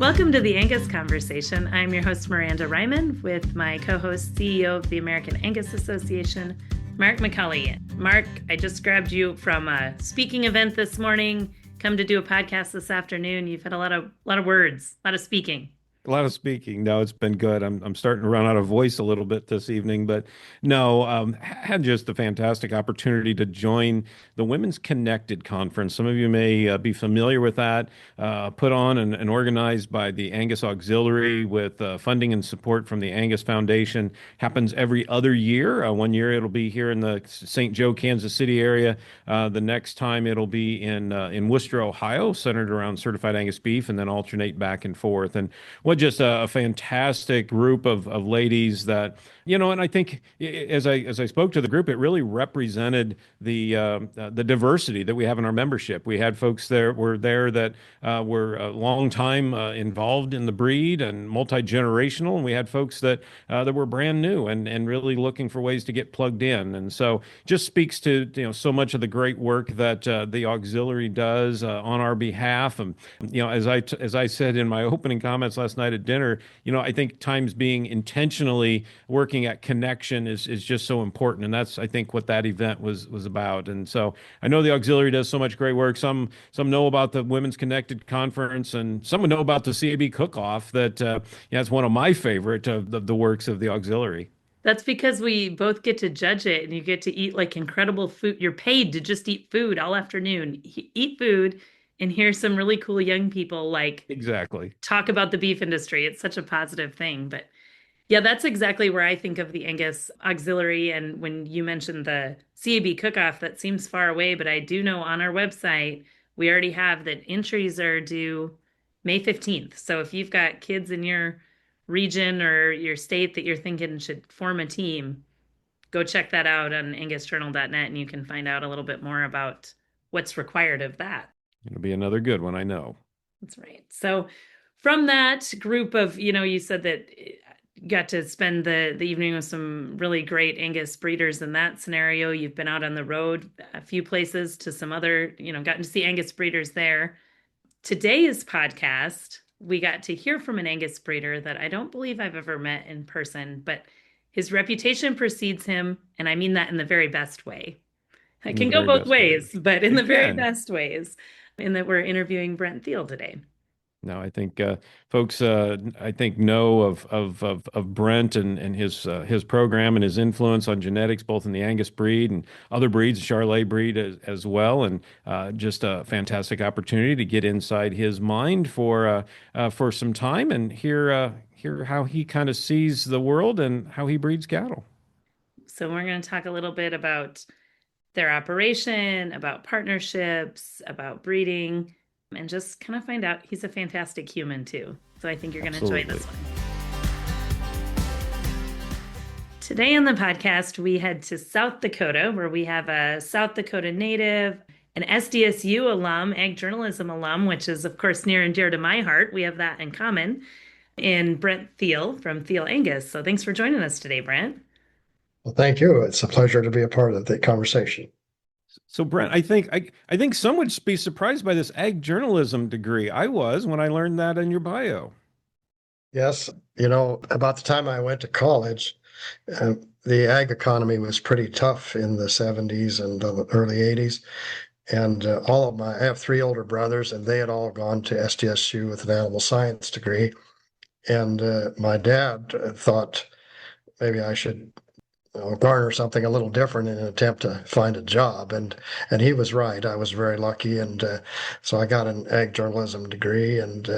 Welcome to the Angus Conversation. I'm your host, Miranda Reiman, with my co-host, CEO of the American Angus Association, Mark McCully. Mark, I just grabbed you from a speaking event this morning. Come to do a podcast this afternoon. You've had a lot of words, a lot of speaking. A lot of speaking. No, it's been good. I'm starting to run out of voice a little bit this evening, but no, had just a fantastic opportunity to join the Women's Connected Conference. Some of you may be familiar with that, put on and organized by the Angus Auxiliary with funding and support from the Angus Foundation. Happens every other year. One year it'll be here in the St. Joe, Kansas City area. The next time it'll be in Worcester, Ohio, centered around certified Angus beef, and then alternate back and forth. And just a fantastic group of ladies that, and I think as I spoke to the group, it really represented the diversity that we have in our membership. We had folks that were a long time involved in the breed and multi-generational, and we had folks that were brand new and really looking for ways to get plugged in. And so just speaks to so much of the great work that the auxiliary does on our behalf. And as I said in my opening comments last night at dinner, I think times being intentionally working at connection is just so important. And that's, I think, what that event was about. And so I know the auxiliary does so much great work. Some know about the Women's Connected Conference, and some would know about the CAB Cook-Off that it's one of my favorite of the works of the auxiliary. That's because we both get to judge it, and you get to eat like incredible food. You're paid to just eat food all afternoon. Eat food and hear some really cool young people exactly talk about the beef industry. It's such a positive thing. But yeah, that's exactly where I think of the Angus Auxiliary. And when you mentioned the CAB Cook-Off, that seems far away, but I do know on our website, we already have that entries are due May 15th. So if you've got kids in your region or your state that you're thinking should form a team, go check that out on angusjournal.net, and you can find out a little bit more about what's required of that. It'll be another good one, I know. That's right. So from that group of, you said that you got to spend the evening with some really great Angus breeders in that scenario. You've been out on the road a few places to some other, gotten to see Angus breeders there. Today's podcast, we got to hear from an Angus breeder that I don't believe I've ever met in person, but his reputation precedes him, and I mean that in the very best way. It can go both ways, but in the very best ways. In that we're interviewing Brent Thiel today. No, I think folks, know of Brent and his program and his influence on genetics, both in the Angus breed and other breeds, Charolais breed as well, and just a fantastic opportunity to get inside his mind for some time and hear how he kind of sees the world and how he breeds cattle. So we're going to talk a little bit about their operation, about partnerships, about breeding, and just kind of find out he's a fantastic human too. So I think you're going to enjoy this one. Today on the podcast, we head to South Dakota, where we have a South Dakota native, an SDSU alum, ag journalism alum, which is of course near and dear to my heart. We have that in common, in Brent Thiel from Thiel Angus. So thanks for joining us today, Brent. Well, thank you. It's a pleasure to be a part of the conversation. So, Brent, I think some would be surprised by this ag journalism degree. I was when I learned that in your bio. Yes. About the time I went to college, the ag economy was pretty tough in the 70s and the early 80s. And I have three older brothers, and they had all gone to SDSU with an animal science degree. And my dad thought maybe I should garner something a little different in an attempt to find a job. And he was right. I was very lucky. And so I got an ag journalism degree, and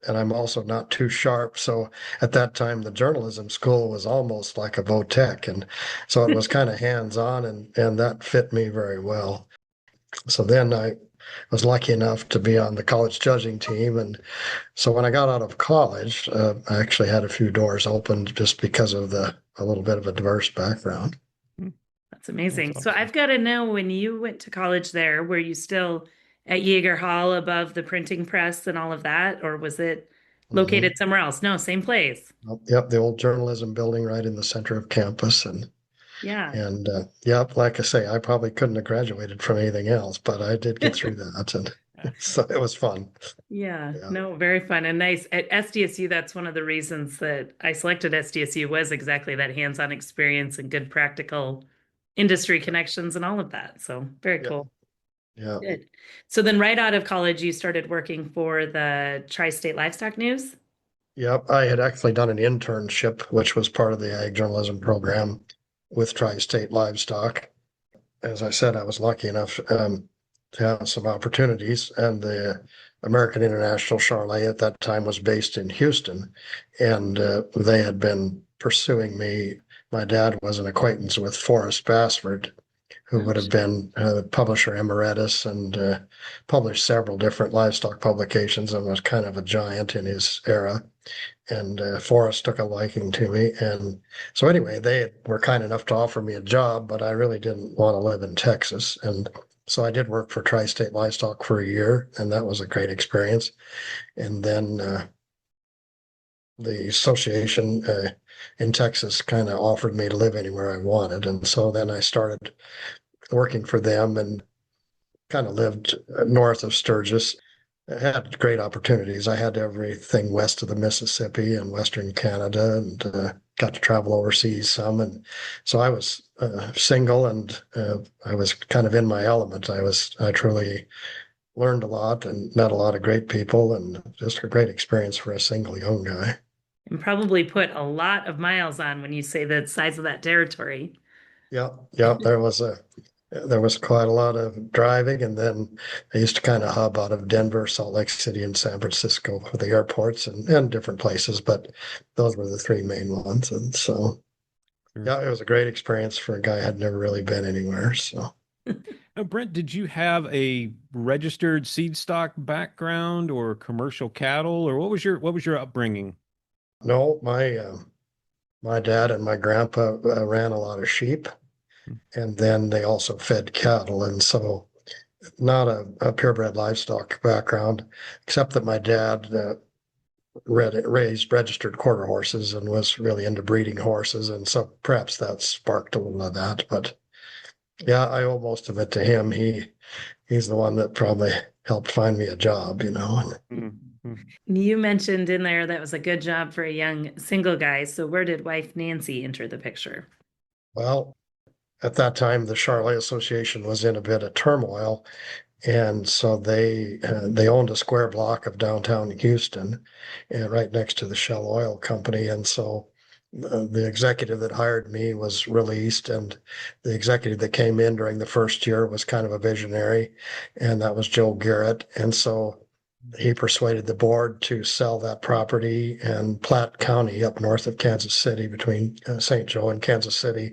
I'm also not too sharp. So at that time, the journalism school was almost like a vo-tech. And so it was kind of hands-on, and that fit me very well. So then I was lucky enough to be on the college judging team. And so when I got out of college, I actually had a few doors opened just because of a little bit of a diverse background. That's amazing. That's awesome. So I've got to know, when you went to college there, were you still at Yeager Hall above the printing press and all of that, or was it located somewhere else? No, same place. Yep, the old journalism building right in the center of campus. And like I say, I probably couldn't have graduated from anything else, but I did get through that. And So it was fun. Yeah, Yeah. no, very fun and nice. At SDSU, that's one of the reasons that I selected SDSU was exactly that hands-on experience and good practical industry connections and all of that. So very Yeah. cool. Yeah. Good. So then right out of college, you started working for the Tri-State Livestock News? Yep. I had actually done an internship, which was part of the ag journalism program with Tri-State Livestock. As I said, I was lucky enough to have some opportunities, and the American International Charolais at that time was based in Houston, and they had been pursuing me. My dad was an acquaintance with Forrest Bassford, who Oh, would have been publisher emeritus and published several different livestock publications and was kind of a giant in his era. And Forrest took a liking to me. And so, anyway, they were kind enough to offer me a job, but I really didn't want to live in Texas. And so I did work for Tri State Livestock for a year, and that was a great experience. And then the association in Texas kind of offered me to live anywhere I wanted. And so then I started working for them and kind of lived north of Sturgis. I had great opportunities. I had everything west of the Mississippi and Western Canada, and got to travel overseas some. And so I was single, and I was kind of in my element. I truly learned a lot and met a lot of great people, and just a great experience for a single young guy. and probably put a lot of miles on when you say the size of that territory. Yeah, yeah, there was quite a lot of driving, and then I used to kind of hub out of Denver, Salt Lake City, and San Francisco for the airports and different places, but those were the three main ones. And so, Sure. yeah, it was a great experience for a guy who had never really been anywhere. So, Now, Brent, did you have a registered seed stock background or commercial cattle, or what was your upbringing? no, my dad and my grandpa ran a lot of sheep, and then they also fed cattle, and so not a purebred livestock background, except that my dad raised registered quarter horses and was really into breeding horses, and so perhaps that sparked a little of that. But yeah, I owe most of it to him. He's the one that probably helped find me a job, you know. Mhm. You mentioned in there that was a good job for a young single guy. So where did wife Nancy enter the picture? Well, at that time, the Charolais Association was in a bit of turmoil, and so they owned a square block of downtown Houston, and right next to the Shell Oil Company. And so the executive that hired me was released, and the executive that came in during the first year was kind of a visionary, and that was Joe Garrett. And so he persuaded the board to sell that property, and Platte County up north of Kansas City between St. Joe and Kansas City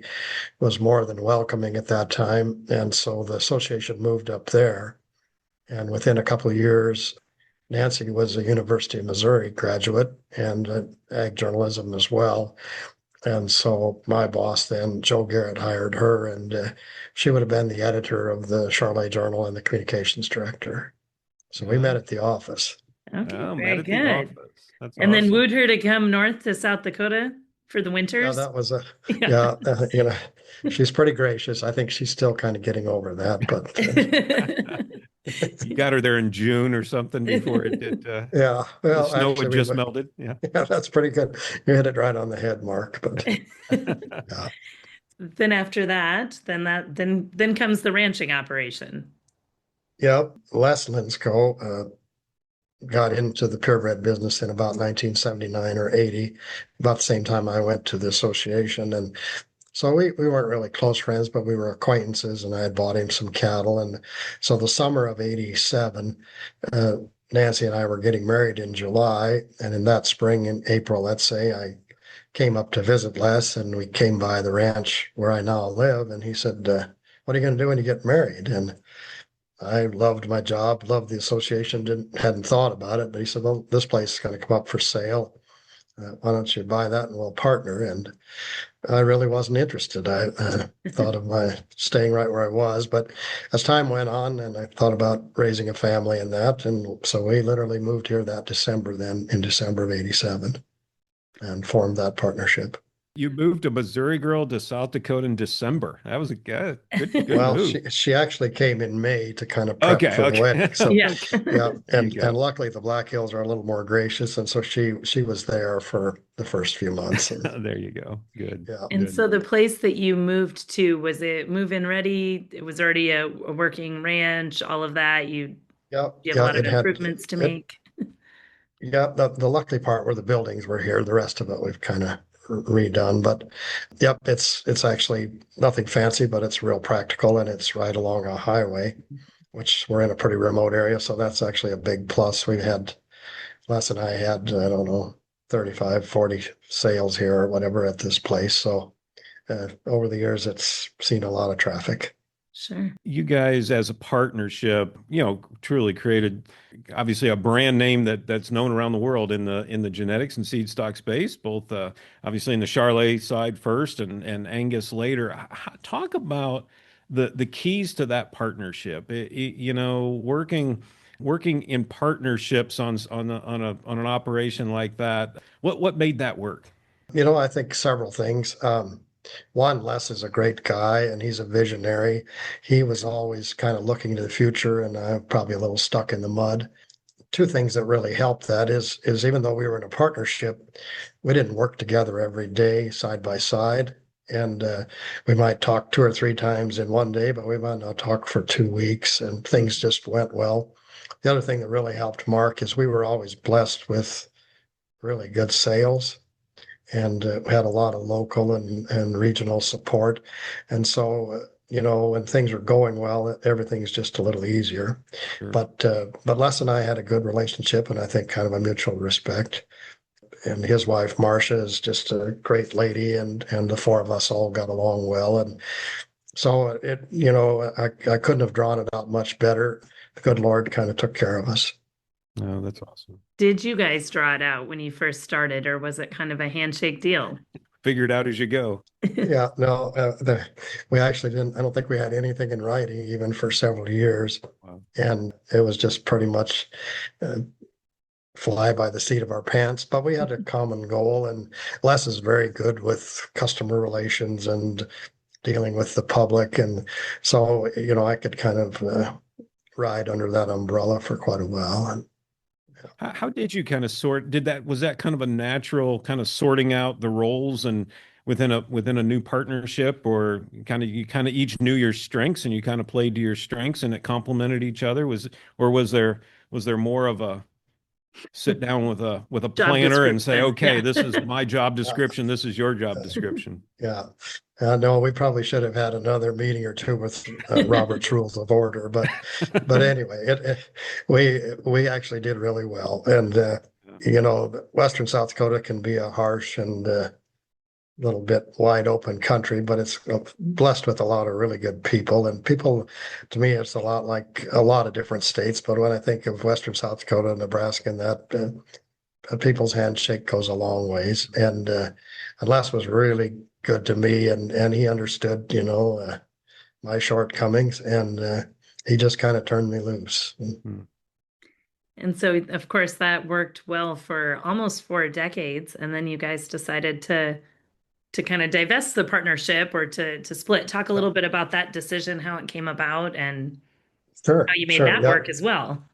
was more than welcoming at that time. And so the association moved up there. And within a couple of years, Nancy was a University of Missouri graduate and ag journalism as well. And so my boss then, Joe Garrett, hired her, and she would have been the editor of the Charolais Journal and the communications director. So we met Oh, at the office. Okay, met very at the good. office. That's And then awesome. wooed her to come north to South Dakota for the Yeah, winters. that was a, Yeah. yeah, she's pretty gracious. I think she's still kind of getting over that, but You got her there in June or something before yeah, the well, snow had actually, we just went, melted. Yeah. yeah, that's pretty good. You hit it right on the head, Mark, but yeah. Then after that, then comes the ranching operation. Yep, Les Lindskov got into the purebred business in about 1979 or 80, about the same time I went to the association. And so we weren't really close friends, but we were acquaintances, and I had bought him some cattle. And so the summer of 87, uh, Nancy and I were getting married in July. And in that spring, in April, let's say, I came up to visit Les, and we came by the ranch where I now live. And he said, what are you going to do when you get married? And I loved my job, loved the association, hadn't thought about it, but he said, well, this place is going to come up for sale. Why don't you buy that and we'll partner? And I really wasn't interested. I thought of my staying right where I was, but as time went on, and I thought about raising a family and that, and so we literally moved here that December, then in December of 87, and formed that partnership. You moved a Missouri girl to South Dakota in December. That was a good Well, move. she actually came in May to kind of prep Okay, for the wedding. okay. So Yeah. yeah, There you and go. luckily the Black Hills are a little more gracious, and so she was there for the first few months. And There you go. Good, yeah, And good. so the place that you moved to, was it move-in ready? It was already a working ranch, all of that. yeah, You have a yeah. lot of improvements to It make. yeah. The lucky part were the buildings were here. The rest of it we've kind of redone. But yep, it's actually nothing fancy, but it's real practical, and it's right along a highway, which we're in a pretty remote area, so that's actually a big plus. We had Les and I had, I don't know, 35, 40 sales here or whatever at this place. So over the years, it's seen a lot of traffic. Sure. You guys as a partnership, truly created obviously a brand name that's known around the world in the genetics and seed stock space, both obviously in the Charolais side first and Angus later. Talk about the keys to that partnership. Working in partnerships on an operation like that. What made that work? I think several things. One, Les is a great guy and he's a visionary. He was always kind of looking to the future, and I'm probably a little stuck in the mud. Two things that really helped that is even though we were in a partnership, we didn't work together every day side by side. And we might talk 2 or 3 times in one day, but we might not talk for 2 weeks, and things just went well. The other thing that really helped Mark is we were always blessed with really good sales, and had a lot of local and regional support. And so, when things are going well, everything's just a little easier. Sure. But Les and I had a good relationship, and I think kind of a mutual respect. And his wife Marcia is just a great lady, and the four of us all got along well. And so I couldn't have drawn it out much better. The good Lord kind of took care of us. Oh, that's awesome. Did you guys draw it out when you first started, or was it kind of a handshake deal? Figure it out as you go. Yeah, no, we actually didn't. I don't think we had anything in writing even for several years, Wow. and it was just pretty much uh, fly by the seat of our pants. But we had a common goal, and Les is very good with customer relations and dealing with the public, and so I could kind of ride under that umbrella for quite a while. And How did you kind of sort? Was that kind of a natural kind of sorting out the roles and within a new partnership, or you kind of each knew your strengths and you kind of played to your strengths and it complemented each other? Was there more of a sit down with a Job planner and say, description. okay, Yeah. this is my job yeah, description, this is your job description. yeah. No, we probably should have had another meeting or two with Robert's Rules of Order, but anyway, we actually did really well, and Western South Dakota can be a harsh and little bit wide open country, but it's blessed with a lot of really good people. And people, to me, it's a lot like a lot of different states. But when I think of Western South Dakota, Nebraska, and that a people's handshake goes a long ways. And Les was really good to me, and he understood, my shortcomings, and he just kind of turned me loose. Hmm. And so, of course, that worked well for almost 4 decades. And then you guys decided to kind of divest the partnership or to split. Talk a Yep. little bit about that decision, how it came about, and how Sure, you made sure. that Yeah. work as well.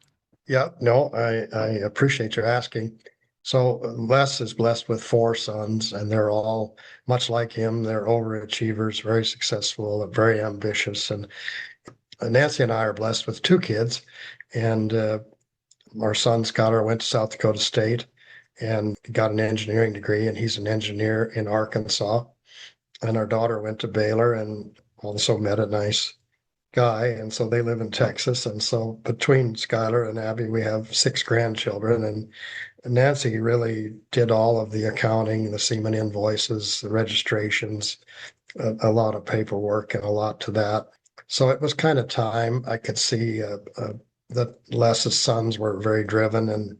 Yeah, no, I appreciate you asking. So Les is blessed with 4 sons, and they're all much like him. They're overachievers, very successful, and very ambitious. And Nancy and I are blessed with 2 kids, and our son Skylar went to South Dakota State and got an engineering degree, and he's an engineer in Arkansas. And our daughter went to Baylor and also met a nice guy, and so they live in Texas. And so between Skylar and Abby, we have 6 grandchildren, and Nancy really did all of the accounting, the semen invoices, the registrations, a lot of paperwork, and a lot to that. So it was kind of time. I could see that Les's sons were very driven, and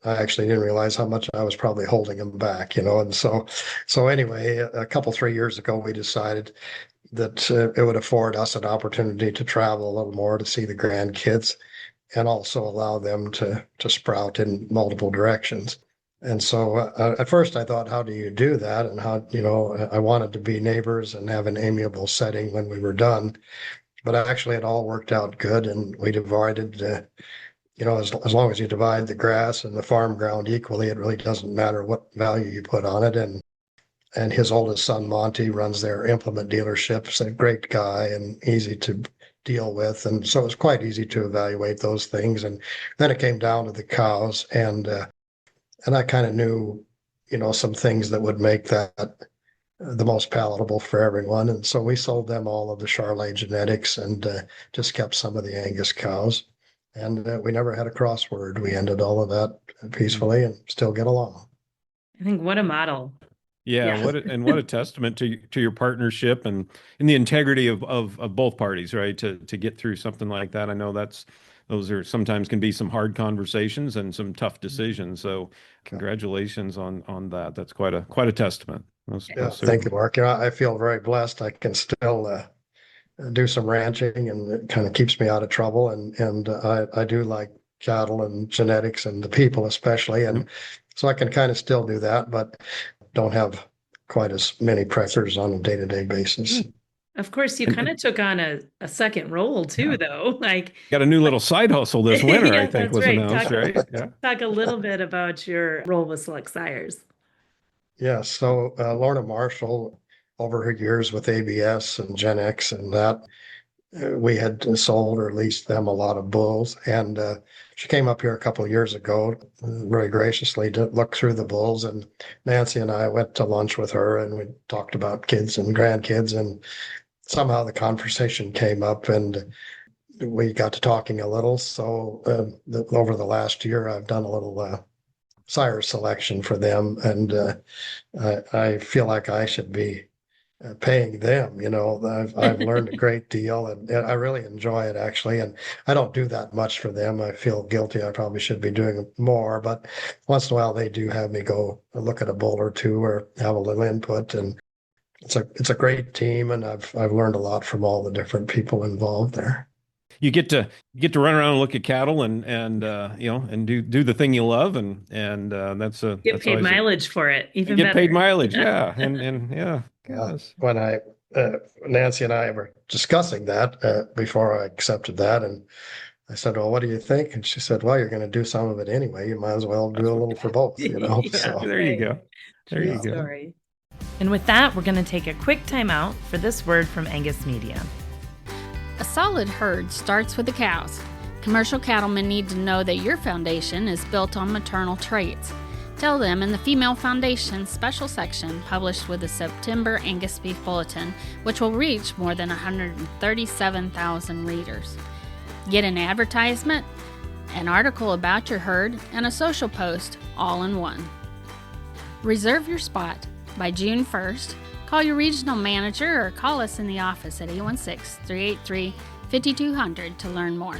I actually didn't realize how much I was probably holding them back, And so anyway, a couple 3 years ago, we decided that it would afford us an opportunity to travel a little more to see the grandkids, and also allow them to sprout in multiple directions. And so at first I thought, how do you do that? And how, I wanted to be neighbors and have an amiable setting when we were done. But actually it all worked out good. And we divided, as long as you divide the grass and the farm ground equally, it really doesn't matter what value you put on it. And his oldest son, Monty, runs their implement dealership. He's a great guy and easy to deal with. And so it was quite easy to evaluate those things. And then it came down to the cows. And I kind of knew, some things that would make that the most palatable for everyone. And so we sold them all of the Charolais genetics and just kept some of the Angus cows. And we never had a crossword. We ended all of that peacefully and still get along. I think what a model. Yeah, Yeah. what a testament to your partnership and the integrity of both parties, right? To get through something like that. I know those are sometimes can be some hard conversations and some tough decisions. So congratulations on that. That's quite a testament. Yeah, thank you, Mark. I feel very blessed. I can still do some ranching, and it kind of keeps me out of trouble. And I do like cattle and genetics and the people especially, and so I can kind of still do that, but don't have quite as many pressures on a day-to-day basis. Of course, you kind of took on a second role too, though. Like got a new little side hustle this winter, yeah, I think that's was right. announced, right? Yeah. Talk a little bit about your role with Select Sires. Yeah, so Lorna Marshall, over her years with ABS and Gen X and that, we had sold or leased them a lot of bulls. And she came up here a couple of years ago, very graciously to look through the bulls. And Nancy and I went to lunch with her and we talked about kids and grandkids. And somehow the conversation came up and we got to talking a little. So over the last year, I've done a little sire selection for them. And I feel like I should be paying them. I've learned a great deal and I really enjoy it actually. And I don't do that much for them. I feel guilty. I probably should be doing more, but once in a while they do have me go look at a bull or two or have a little input. And it's a great team. And I've learned a lot from all the different people involved there. You get to run around and look at cattle and do the thing you love and that's Get paid mileage for it. Even get better. paid mileage, yeah, and yeah. Yes. When Nancy and I were discussing that before I accepted that, and I said, "Well, what do you think?" And she said, "Well, you're going to do some of it anyway. You might as well do a little for both." Yeah, So there you go. There you go. Story. And with that, we're going to take a quick time out for this word from Angus Media. A solid herd starts with the cows. Commercial cattlemen need to know that your foundation is built on maternal traits. Tell them in the Female Foundation special section published with the September Angus Beef Bulletin, which will reach more than 137,000 readers. Get an advertisement, an article about your herd, and a social post all in one. Reserve your spot by June 1st. Call your regional manager or call us in the office at 816-383-5200 to learn more.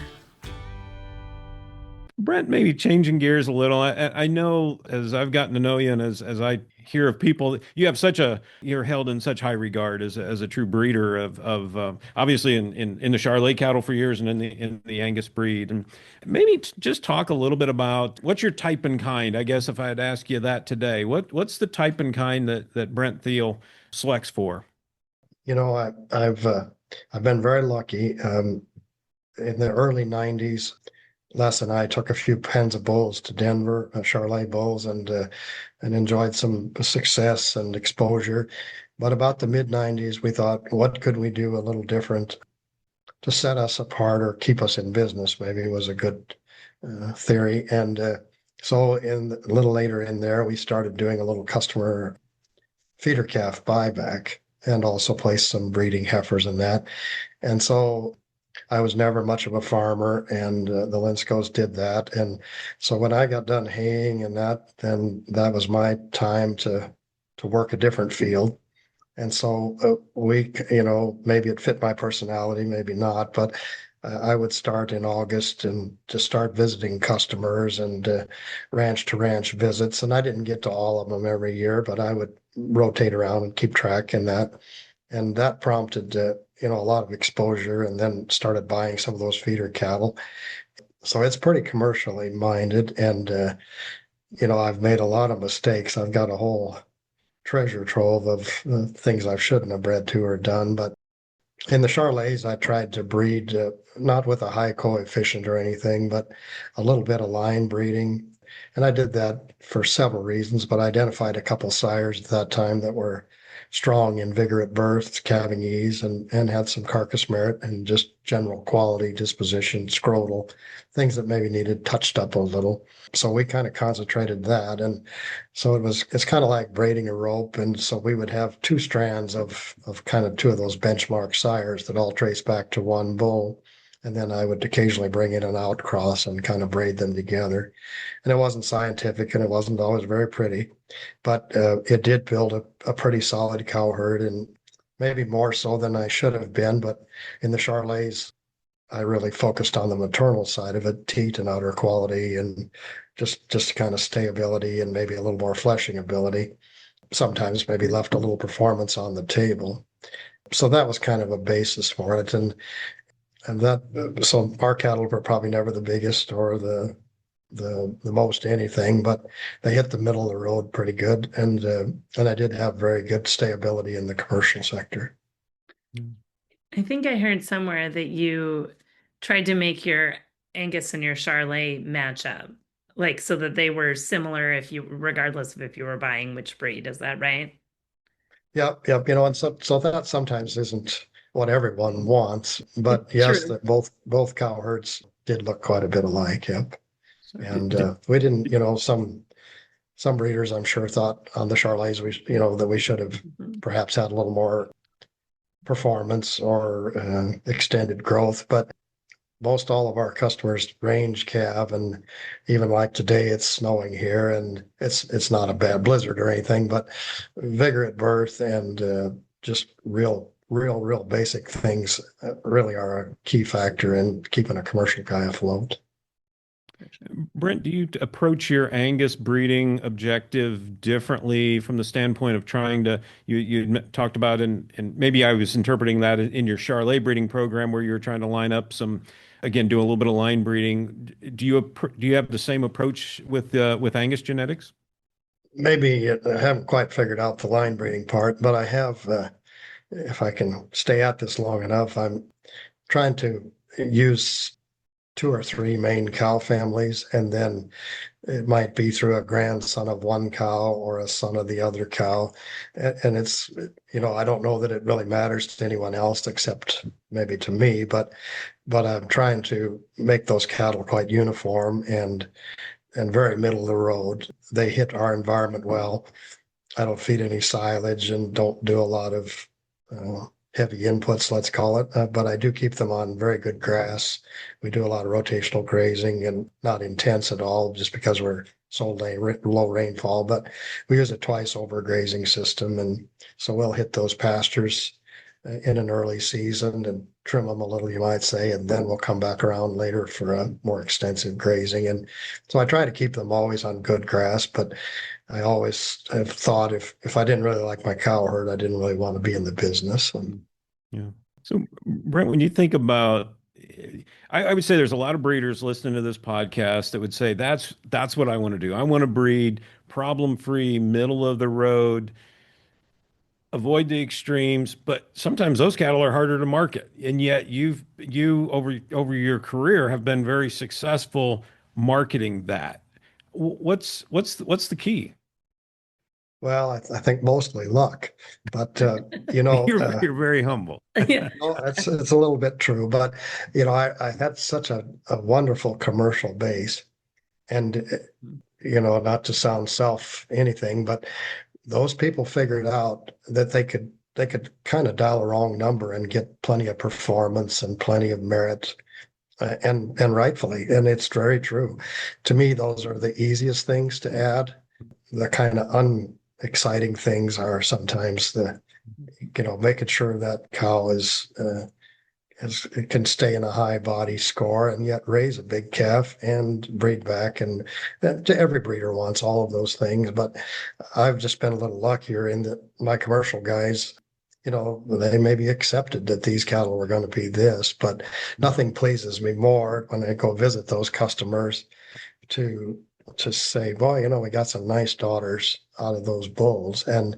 Brent, maybe changing gears a little. I know as I've gotten to know you and as I hear of people, you're held in such high regard as a true breeder of obviously in the Charolais cattle for years and in the Angus breed. And maybe just talk a little bit about what's your type and kind. I guess if I'd ask you that today, what's the type and kind that Brent Thiel selects for? I've been very lucky. In the early 90s, Les and I took a few pens of bulls to Denver, Charolais bulls, and enjoyed some success and exposure. But about the mid 90s, we thought, what could we do a little different to set us apart or keep us in business? Maybe it was a good theory. And so a little later in there, we started doing a little customer feeder calf buyback and also placed some breeding heifers in that. And so I was never much of a farmer, and the Lindskos did that. And so when I got done haying and that, then that was my time to work a different field. And so maybe it fit my personality, maybe not, but I would start in August and to start visiting customers and ranch to ranch visits. And I didn't get to all of them every year, but I would rotate around and keep track in that. And that prompted a lot of exposure, and then started buying some of those feeder cattle. So it's pretty commercially minded. And I've made a lot of mistakes. I've got a whole treasure trove of things I shouldn't have bred to or done. But in the Charolais, I tried to breed not with a high coefficient or anything, but a little bit of line breeding. And I did that for several reasons, but I identified a couple sires at that time that were strong in vigor at birth, calving ease, and had some carcass merit and just general quality, disposition, scrotal, things that maybe needed touched up a little. So we kind of concentrated that. And so it's kind of like braiding a rope. And so we would have two strands of kind of two of those benchmark sires that all trace back to one bull. And then I would occasionally bring in an outcross and kind of braid them together. And it wasn't scientific and it wasn't always very pretty, but it did build a pretty solid cow herd, and maybe more so than I should have been. But in the Charolais, I really focused on the maternal side of it, teat and outer quality, and just kind of stayability and maybe a little more fleshing ability. Sometimes maybe left a little performance on the table. So that was kind of a basis for it. And that, so our cattle were probably never the biggest or the most anything, but they hit the middle of the road pretty good. And I did have very good stayability in the commercial sector. I think I heard somewhere that you tried to make your Angus and your Charolais match up, like so that they were similar regardless of if you were buying which breed. Is that right? Yep. And so that sometimes isn't what everyone wants, but yes, that both cow herds did look quite a bit alike. Yep. And we didn't, some breeders I'm sure thought on the Charolais that we should have perhaps had a little more performance or extended growth, but most all of our customers range calve, and even like today it's snowing here and it's not a bad blizzard or anything, but vigor at birth and just real basic things really are a key factor in keeping a commercial guy afloat. Brent, do you approach your Angus breeding objective differently from the standpoint of trying to, you talked about, and maybe I was interpreting that in your Charolais breeding program where you were trying to line up some, again, do a little bit of line breeding. Do you have the same approach with Angus genetics? Maybe I haven't quite figured out the line breeding part, but I have, if I can stay at this long enough, I'm trying to use 2 or 3 main cow families, and then it might be through a grandson of one cow or a son of the other cow. And it's, I don't know that it really matters to anyone else except maybe to me, but I'm trying to make those cattle quite uniform and very middle of the road. They hit our environment well. I don't feed any silage and don't do a lot of heavy inputs, let's call it, but I do keep them on very good grass. We do a lot of rotational grazing and not intense at all just because we're so low rainfall, but we use a twice over grazing system. And so we'll hit those pastures in an early season and trim them a little, you might say, and then we'll come back around later for a more extensive grazing. And so I try to keep them always on good grass, but I always have thought if I didn't really like my cow herd, I didn't really want to be in the business. Yeah. So Brent, when you think about, I would say there's a lot of breeders listening to this podcast that would say, that's what I want to do. I want to breed problem-free, middle of the road, avoid the extremes, but sometimes those cattle are harder to market. And yet you over your career have been very successful marketing that. What's the key? Well, I think mostly luck, but you're very humble. It's a little bit true, but I had such a wonderful commercial base, and not to sound self anything, but those people figured out that they could kind of dial a wrong number and get plenty of performance and plenty of merit, and rightfully, and it's very true. To me, those are the easiest things to add. The kind of exciting things are sometimes making sure that cow it can stay in a high body score and yet raise a big calf and breed back. And every breeder wants all of those things, but I've just been a little luckier in that my commercial guys, they maybe accepted that these cattle were going to be this, but nothing pleases me more when I go visit those customers to to say, boy, we got some nice daughters out of those bulls. And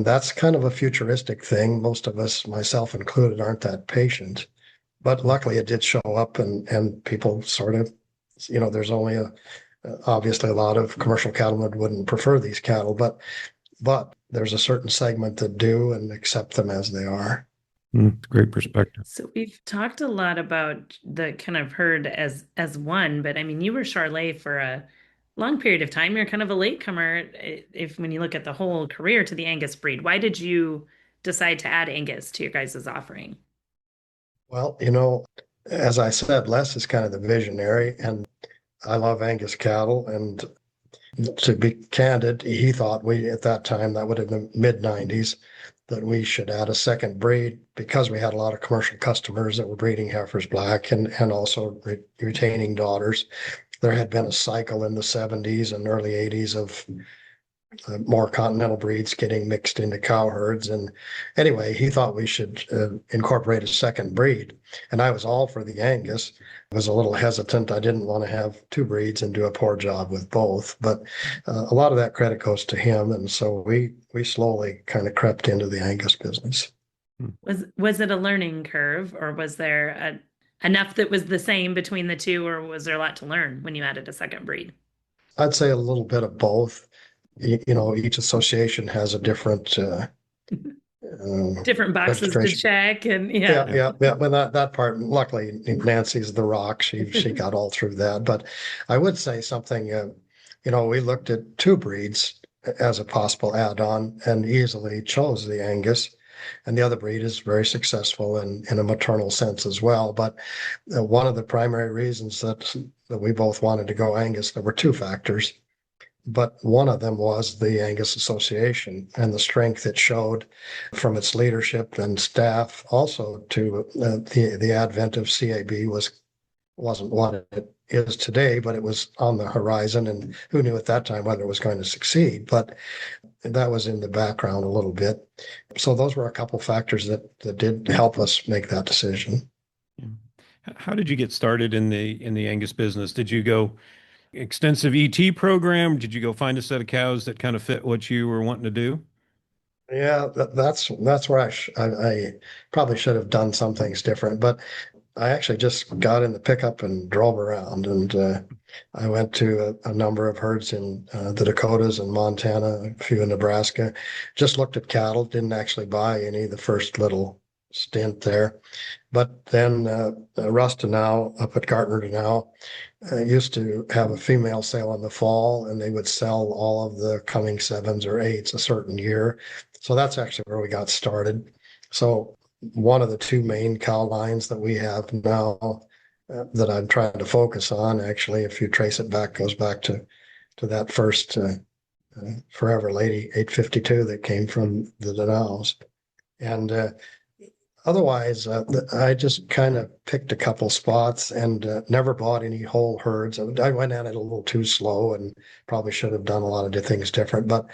that's kind of a futuristic thing. Most of us, myself included, aren't that patient. But luckily it did show up, and people sort of, there's only obviously a lot of commercial cattlemen wouldn't prefer these cattle, but there's a certain segment that do and accept them as they are. Great perspective. So we've talked a lot about the kind of herd as one, but I mean, you were Charolais for a long period of time. You're kind of a latecomer when you look at the whole career to the Angus breed. Why did you decide to add Angus to your guys' offering? Well, as I said, Les is kind of the visionary, and I love Angus cattle. And to be candid, he thought at that time, that would have been mid-90s, that we should add a second breed because we had a lot of commercial customers that were breeding heifers black and also retaining daughters. There had been a cycle in the 70s and early 80s of more continental breeds getting mixed into cow herds. And anyway, he thought we should incorporate a second breed. And I was all for the Angus. I was a little hesitant. I didn't want to have two breeds and do a poor job with both. But a lot of that credit goes to him. And so we slowly kind of crept into the Angus business. Was it a learning curve, or was there enough that was the same between the two, or was there a lot to learn when you added a second breed? I'd say a little bit of both. Each association has a different different boxes to check, and yeah. But that part, luckily, Nancy's the rock. She got all through that. But I would say something. We looked at two breeds as a possible add-on and easily chose the Angus. And the other breed is very successful in a maternal sense as well. But one of the primary reasons that we both wanted to go Angus, there were two factors. But one of them was the Angus Association and the strength it showed from its leadership and staff. Also, to the advent of CAB wasn't what it is today, but it was on the horizon, and who knew at that time whether it was going to succeed. But that was in the background a little bit. So those were a couple factors that did help us make that decision. How did you get started in the Angus business? Did you go extensive ET program? Did you go find a set of cows that kind of fit what you were wanting to do? Yeah, that's where I probably should have done some things different, but I actually just got in the pickup and drove around, and I went to a number of herds in the Dakotas and Montana, a few in Nebraska, just looked at cattle, didn't actually buy any the first little stint there. But then Rustenow up at Gardner-Denau used to have a female sale in the fall, and they would sell all of the coming 7s or 8s a certain year. So that's actually where we got started. So one of the two main cow lines that we have now that I'm trying to focus on, actually, if you trace it back, goes back to that first Forever Lady 852 that came from the Danaus. And otherwise, I just kind of picked a couple spots and never bought any whole herds. I went at it a little too slow and probably should have done a lot of things different, but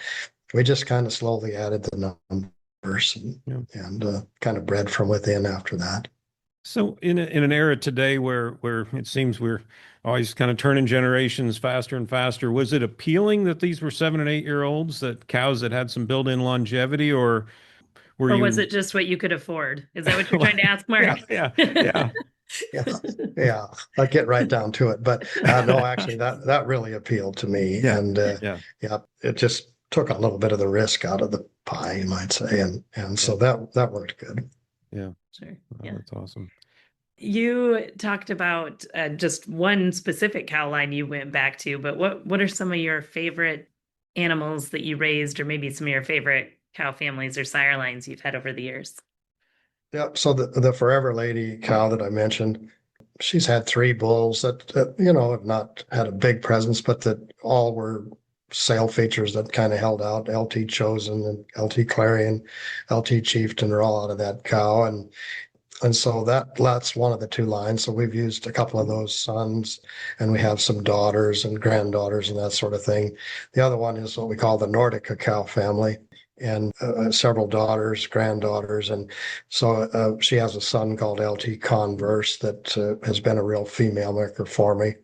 we just kind of slowly added the numbers and kind of bred from within after that. So in an era today where it seems we're always kind of turning generations faster and faster, was it appealing that these were 7 and 8 year olds, that cows that had some built-in longevity, or was it just what you could afford? Is that what you're trying to ask, Mark? Yeah. Yeah. I'll get right down to it. But no, actually, that really appealed to me. Yeah. And it just took a little bit of the risk out of the pie, you might say. And so that worked good. Yeah. Sure. Oh, Yeah. that's awesome. You talked about just one specific cow line you went back to, but what are some of your favorite animals that you raised, or maybe some of your favorite cow families or sire lines you've had over the years? Yeah. So the Forever Lady cow that I mentioned, she's had 3 bulls that have not had a big presence, but that all were sale features that kind of held out. LT Chosen and LT Clarion, LT Chieftain are all out of that cow. And so that's one of the 2 lines. So we've used a couple of those sons, and we have some daughters and granddaughters and that sort of thing. The other one is what we call the Nordica cow family, and several daughters, granddaughters. And so she has a son called LT Converse that has been a real female maker for me.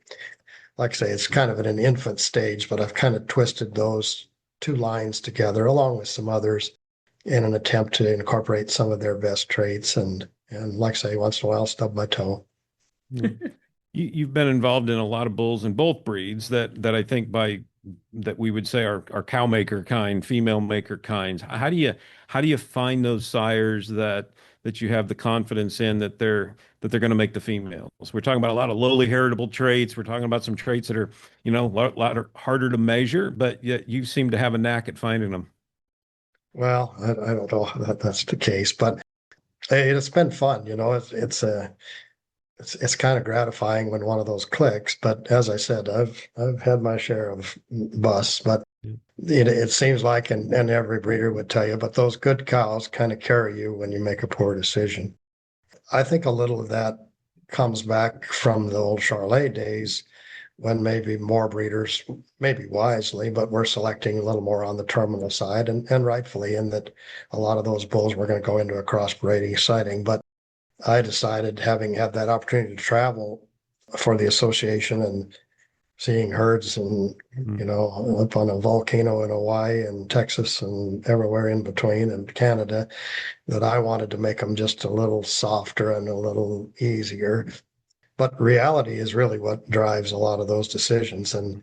like I say, it's kind of in an infant stage, but I've kind of twisted those two lines together along with some others in an attempt to incorporate some of their best traits and like I say, once in a while, stub my toe. You've been involved in a lot of bulls in both breeds that I think that we would say are cow maker kind, female maker kinds. How do you find those sires that you have the confidence in that they're going to make the females? We're talking about a lot of lowly heritable traits. We're talking about some traits that are, a lot harder to measure, but yet you seem to have a knack at finding them. Well, I don't know that that's the case, but it's been fun. It's kind of gratifying when one of those clicks. But as I said, I've had my share of busts, but it seems like, and every breeder would tell you, but those good cows kind of carry you when you make a poor decision. I think a little of that comes back from the old Charolais days when maybe more breeders, maybe wisely, but we're selecting a little more on the terminal side, and rightfully, in that a lot of those bulls were going to go into a crossbreeding sighting. But I decided, having had that opportunity to travel for the association and seeing herds and, up on a volcano in Hawaii and Texas and everywhere in between and Canada, that I wanted to make them just a little softer and a little easier. But reality is really what drives a lot of those decisions. And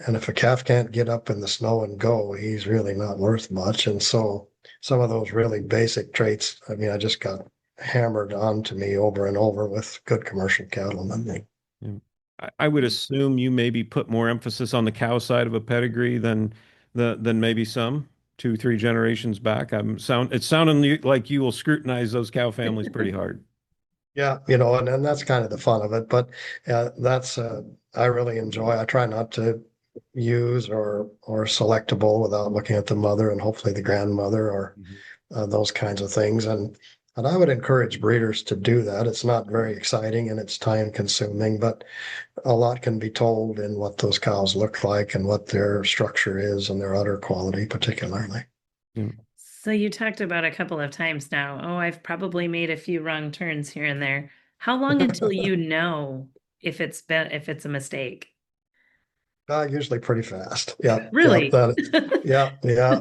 if a calf can't get up in the snow and go, he's really not worth much. And so some of those really basic traits, I just got hammered onto me over and over with good commercial cattlemen. Yeah. I would assume you maybe put more emphasis on the cow side of a pedigree than maybe some 2-3 generations back. It's sounding like you will scrutinize those cow families pretty hard. Yeah, and that's kind of the fun of it. But that's I really enjoy. I try not to use or select a bull without looking at the mother and hopefully the grandmother or those kinds of things. And I would encourage breeders to do that. It's not very exciting and it's time consuming, but a lot can be told in what those cows look like and what their structure is and their udder quality particularly. Yeah. So you talked about a couple of times now, I've probably made a few wrong turns here and there. How long until you know if it's a mistake? Usually pretty fast. Yeah. Really? Yeah.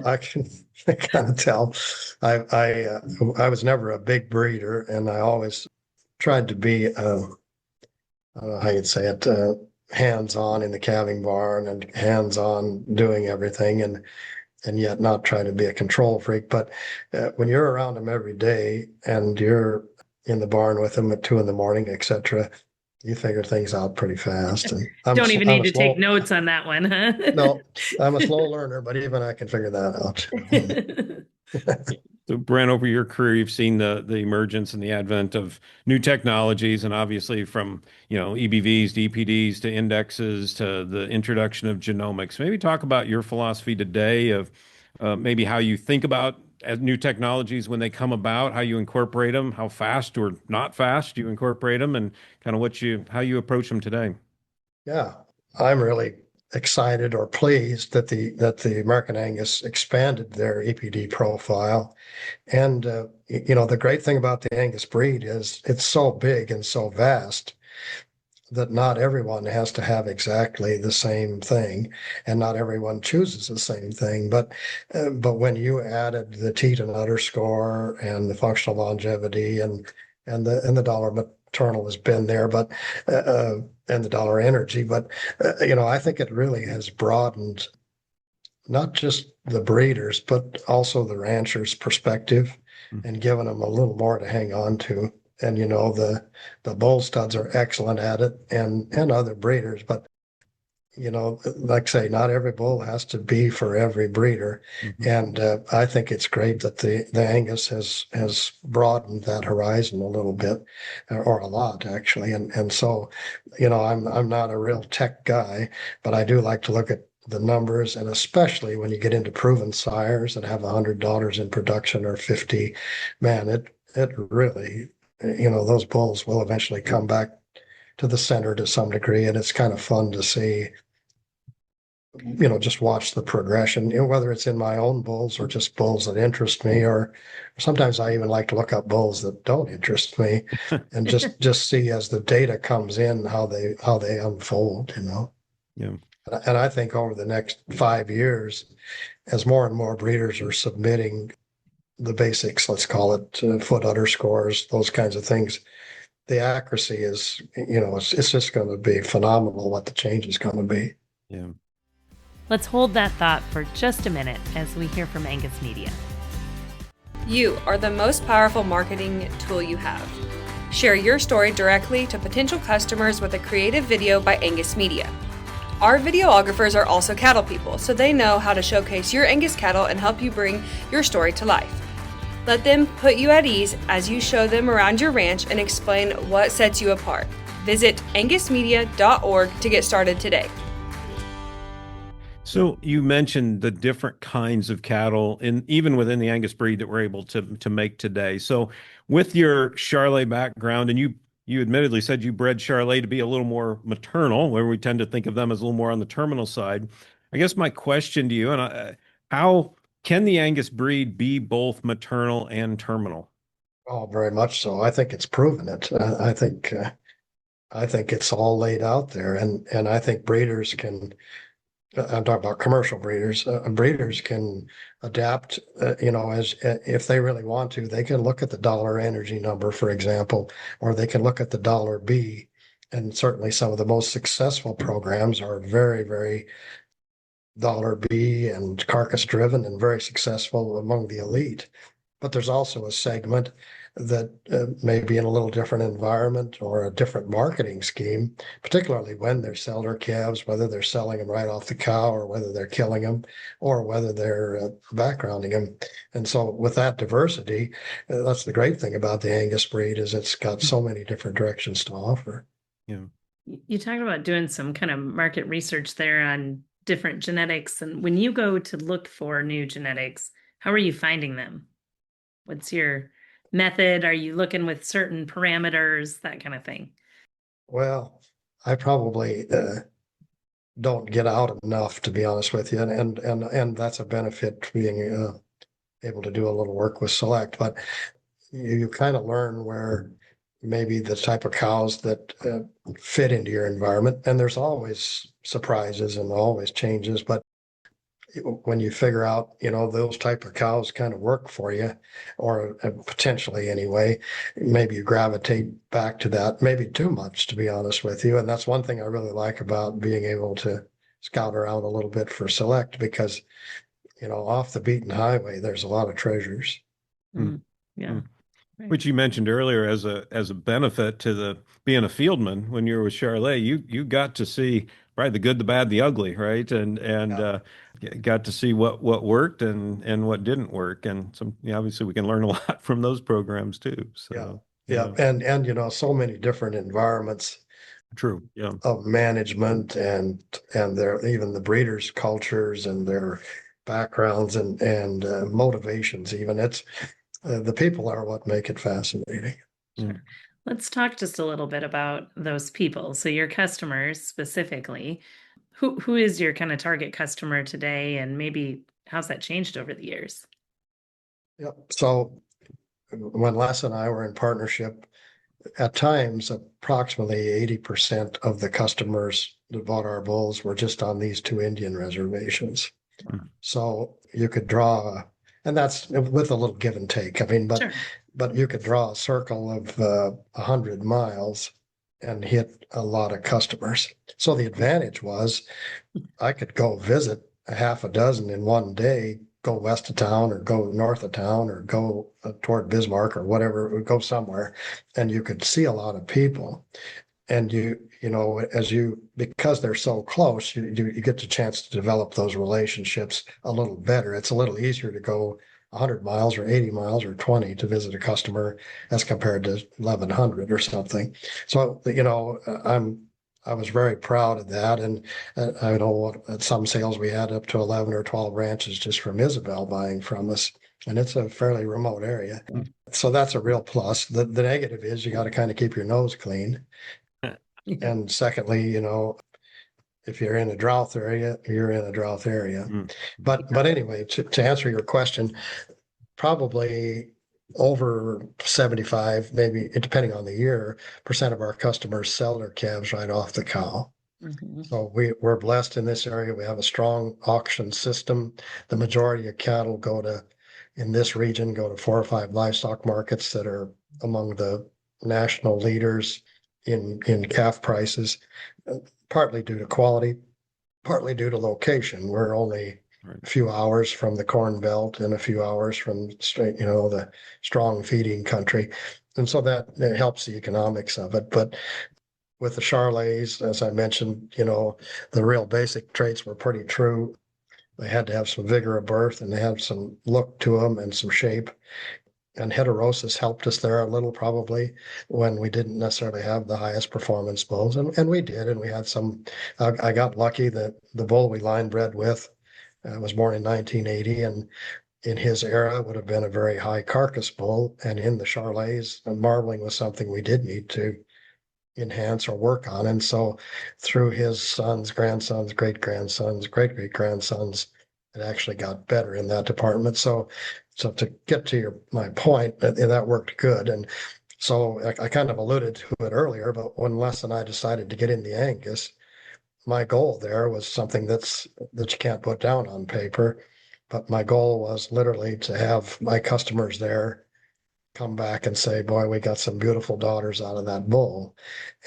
I can kind of tell. I was never a big breeder, and I always tried to be, I don't know how you'd say it, hands-on in the calving barn and hands-on doing everything, and yet not try to be a control freak. But when you're around them every day and you're in the barn with them at 2 a.m, etc., you figure things out pretty fast. And don't even need to take notes on that one, huh? No, I'm a slow learner, but even I can figure that out. So, Brent, over your career, you've seen the emergence and the advent of new technologies, and obviously from EBVs, DPDs to indexes to the introduction of genomics. Maybe talk about your philosophy today of maybe how you think about new technologies when they come about, how you incorporate them, how fast or not fast you incorporate them, and kind of how you approach them today. Yeah, I'm really excited or pleased that the American Angus expanded their EPD profile. And the great thing about the Angus breed is it's so big and so vast that not everyone has to have exactly the same thing, and not everyone chooses the same thing. But when you added the teat and udder score and the functional longevity and the dollar maternal has been there, but and the dollar energy, but I think it really has broadened not just the breeders, but also the ranchers' perspective and given them a little more to hang on to. And the bull studs are excellent at it, and other breeders, but like I say, not every bull has to be for every breeder. And I think it's great that the Angus has broadened that horizon a little bit, or a lot actually. And so, I'm not a real tech guy, but I do like to look at the numbers, and especially when you get into proven sires that have $100 in production or 50, man, it really, those bulls will eventually come back to the center to some degree, and it's kind of fun to see, just watch the progression, whether it's in my own bulls or just bulls that interest me, or sometimes I even like to look up bulls that don't interest me and just see as the data comes in how they unfold. Yeah. And I think over the next 5 years, as more and more breeders are submitting the basics, let's call it foot underscores, those kinds of things, the accuracy is, it's just going to be phenomenal what the change is going to be. Yeah. Let's hold that thought for just a minute as we hear from Angus Media. You are the most powerful marketing tool you have. Share your story directly to potential customers with a creative video by Angus Media. Our videographers are also cattle people, so they know how to showcase your Angus cattle and help you bring your story to life. Let them put you at ease as you show them around your ranch and explain what sets you apart. Visit angusmedia.org to get started today. So you mentioned the different kinds of cattle, even within the Angus breed that we're able to make today. So with your Charolais background, and you admittedly said you bred Charolais to be a little more maternal, where we tend to think of them as a little more on the terminal side. I guess my question to you, how can the Angus breed be both maternal and terminal? Oh, very much so. I think it's proven it. I think it's all laid out there, and I think breeders can. I'm talking about commercial breeders. Breeders can adapt, as if they really want to. They can look at the dollar energy number, for example, or they can look at the dollar B. And certainly some of the most successful programs are very, very dollar B and carcass driven and very successful among the elite. But there's also a segment that may be in a little different environment or a different marketing scheme, particularly when they're selling their calves, whether they're selling them right off the cow or whether they're killing them or whether they're backgrounding them. And so with that diversity, that's the great thing about the Angus breed is it's got so many different directions to offer. Yeah. You talked about doing some kind of market research there on different genetics. And when you go to look for new genetics, how are you finding them? What's your method? Are you looking with certain parameters, that kind of thing? Well, I probably don't get out enough, to be honest with you, and that's a benefit being able to do a little work with Select. But you kind of learn where maybe the type of cows that fit into your environment, and there's always surprises and always changes, but when you figure out, those type of cows kind of work for you, or potentially anyway, maybe you gravitate back to that, maybe too much, to be honest with you. And that's one thing I really like about being able to scout around a little bit for Select, because, off the beaten highway, there's a lot of treasures. Mm. Yeah. Right. Which you mentioned earlier as a benefit to being a fieldman when you were with Charolais, you got to see right the good, the bad, the ugly, right, and got to see what worked and what didn't work, and obviously we can learn a lot from those programs too. So and so many different environments. True. Yeah. Of management and their even the breeders' cultures and their backgrounds and motivations. Even it's. The people are what make it fascinating. Sure. Let's talk just a little bit about those people. So your customers specifically, who is your kind of target customer today, and maybe how's that changed over the years? Yep. So when Les and I were in partnership, at times approximately 80% of the customers that bought our bulls were just on these two Indian reservations. Mm-hmm. So you could draw and that's with a little give and take. I mean, Sure. But you could draw a circle of 100 miles and hit a lot of customers. So the advantage was I could go visit a half a dozen in one day, go west of town or go north of town or go toward Bismarck or whatever, go somewhere, and you could see a lot of people. And because they're so close, you get the chance to develop those relationships a little better. It's a little easier to go 100 miles or 80 miles or 20 to visit a customer as compared to 1,100 or something. So, I was very proud of that. And I know at some sales we had up to 11 or 12 ranches just from Isabel buying from us. And it's a fairly remote area. So that's a real plus. The negative is you got to kind of keep your nose clean. And secondly, if you're in a drought area, you're in a drought area. But anyway, to answer your question, probably over 75, maybe depending on the year, % of our customers sell their calves right off the cow. Mhm. So we're blessed in this area. We have a strong auction system. The majority of cattle in this region, go to 4 or 5 livestock markets that are among the national leaders in calf prices, partly due to quality, partly due to location. We're only Right. a few hours from the Corn Belt and a few hours from the strong feeding country. And so that it helps the economics of it. But with the Charolais, as I mentioned, the real basic traits were pretty true. They had to have some vigor of birth and they had some look to them and some shape. And heterosis helped us there a little, probably, when we didn't necessarily have the highest performance bulls. And we did, and we had some. I got lucky that the bull we line bred with was born in 1980, and in his era would have been a very high carcass bull. And in the Charolais, marbling was something we did need to enhance or work on. And so through his sons, grandsons, great grandsons, great great grandsons, it actually got better in that department. So to get to my point, that worked good. And so I kind of alluded to it earlier, but when Les and I decided to get in the Angus, my goal there was something that you can't put down on paper. But my goal was literally to have my customers there come back and say, boy, we got some beautiful daughters out of that bull.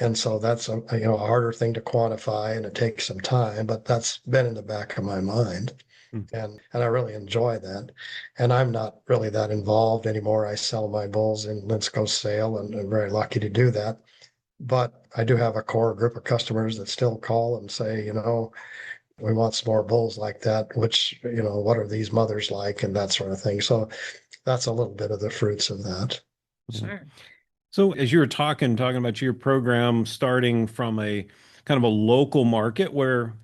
And so that's a harder thing to quantify, and it takes some time, but that's been in the back of my mind. And I really enjoy that. And I'm not really that involved anymore. I sell my bulls in Lindskov sale, and I'm very lucky to do that. But I do have a core group of customers that still call and say, we want some more bulls like that, which, what are these mothers like, and that sort of thing. So that's a little bit of the fruits of that. Sure. So as you were talking about your program starting from a kind of a local market where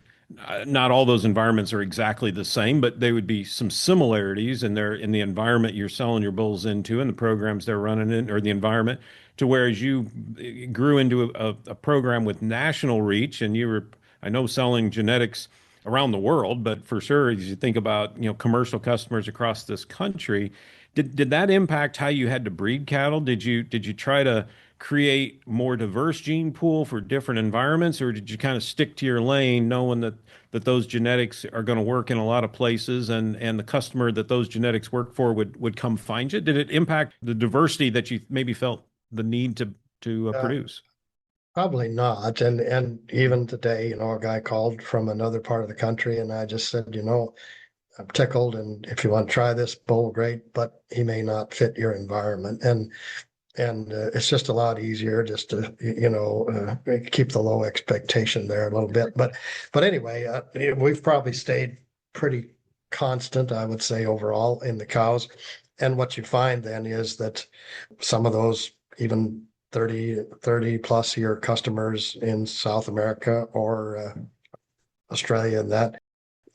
not all those environments are exactly the same, but they would be some similarities in the environment you're selling your bulls into and the programs they're running in, or the environment, to whereas you grew into a program with national reach, and you were, I know, selling genetics around the world, but for sure, as you think about, commercial customers across this country, did that impact how you had to breed cattle? Did you try to create more diverse gene pool for different environments, or did you kind of stick to your lane, knowing that those genetics are going to work in a lot of places, and the customer that those genetics work for would come find you? Did it impact the diversity that you maybe felt the need to produce? Probably not. And even today, a guy called from another part of the country, and I just said, I'm tickled, and if you want to try this bull, great, but he may not fit your environment. And it's just a lot easier just to keep the low expectation there a little bit. But anyway, we've probably stayed pretty constant, I would say, overall in the cows. And what you find then is that some of those even 30 plus year customers in South America or Australia, and that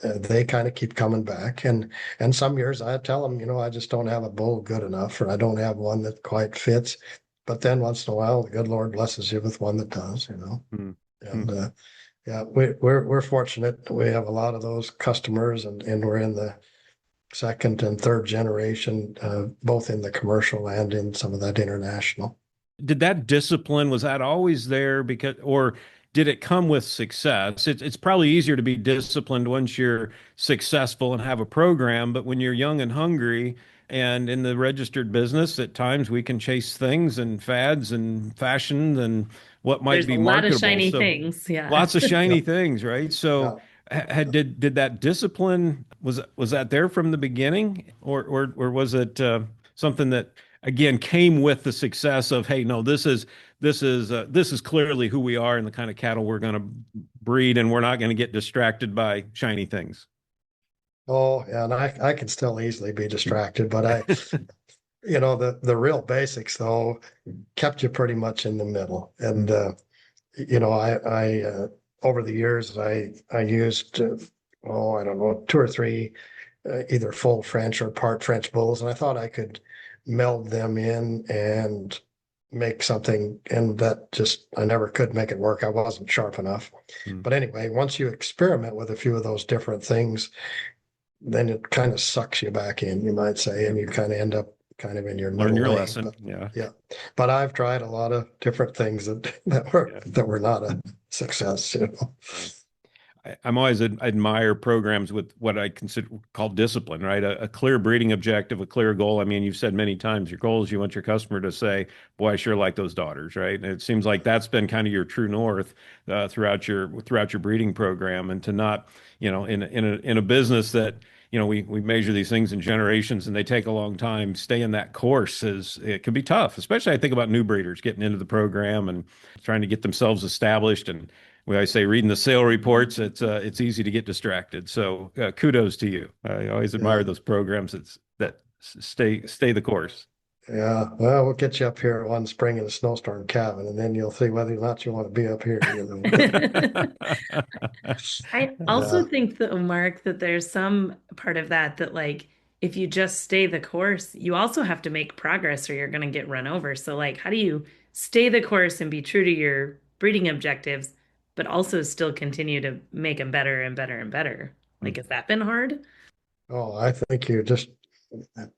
they kind of keep coming back. And some years I tell them, I just don't have a bull good enough, or I don't have one that quite fits. But then once in a while, the good Lord blesses you with one that does. Mm. And yeah, we're fortunate. We have a lot of those customers, and we're in the second and third generation, both in the commercial and in some of that international. Did that discipline, was that always there, or did it come with success? It's probably easier to be disciplined once you're successful and have a program, but when you're young and hungry and in the registered business, at times we can chase things and fads and fashion and what might There's be a lot of marketable. shiny So things. Yeah. lots of shiny Yeah. things, right? So did that discipline, was that there from the beginning, or was it something that again came with the success of, hey, no, this is clearly who we are and the kind of cattle we're going to breed, and we're not going to get distracted by shiny things? Oh, yeah, and I can still easily be distracted, but the real basics though kept you pretty much in the middle. And I over the years I used I don't know, 2 or 3 either full French or part French bulls, and I thought I could meld them in and make something, and that just, I never could make it work. I wasn't sharp enough. But anyway, once you experiment with a few of those different things, then it kind of sucks you back in, you might say, and you kind of end up kind of in your Learn middle your lane. lesson. But, Yeah. yeah. But I've tried a lot of different things that were not a success, you know. I'm always admire programs with what I consider called discipline, right? A clear breeding objective, a clear goal. I mean, you've said many times your goal is you want your customer to say, "Boy, I sure like those daughters," right? And it seems like that's been kind of your true north throughout your breeding program, and to not, in a business that we measure these things in generations and they take a long time. Stay in that course it can be tough, especially I think about new breeders getting into the program and trying to get themselves established and when I say reading the sale reports, it's easy to get distracted. So kudos to you. I always admire those programs that stay the course. Yeah, well, we'll get you up here one spring in a snowstorm cabin, and then you'll see whether or not you want to be up here. I also think that, Mark, that there's some part of that like if you just stay the course, you also have to make progress or you're going to get run over. So like, how do you stay the course and be true to your breeding objectives, but also still continue to make them better and better and better? Like, has that been hard? Oh, I think you just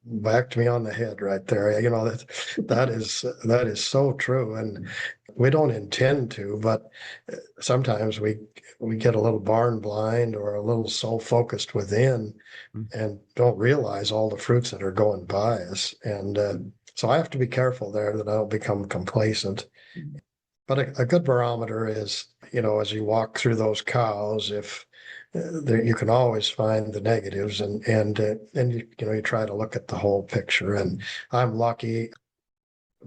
whacked me on the head right there. That is so true, and we don't intend to, but sometimes we get a little barn blind or a little so focused within and don't realize all the fruits that are going by us. And so I have to be careful there that I don't become complacent. But a good barometer is, as you walk through those cows, if you can always find the negatives, and you try to look at the whole picture. And I'm lucky.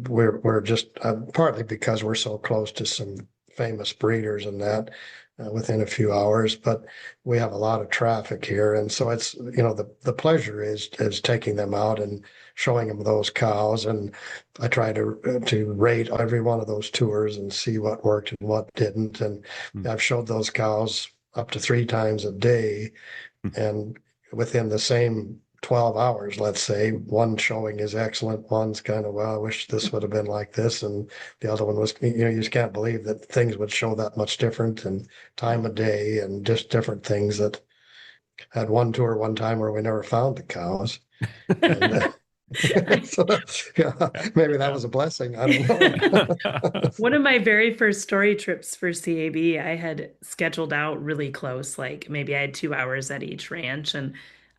We're just partly because we're so close to some famous breeders and that within a few hours, but we have a lot of traffic here, and so it's the pleasure is taking them out and showing them those cows, and I try to rate every one of those tours and see what worked and what didn't, and I've showed those cows up to 3 times a day, and within the same 12 hours, let's say, one showing is excellent, one's kind of, well, I wish this would have been like this, and the other one was, you just can't believe that things would show that much different, and time of day and just different things. That had one tour one time where we never found the cows. And, so, maybe that was a blessing. I don't know. One of my very first story trips for CAB, I had scheduled out really close, like maybe I had 2 hours at each ranch, and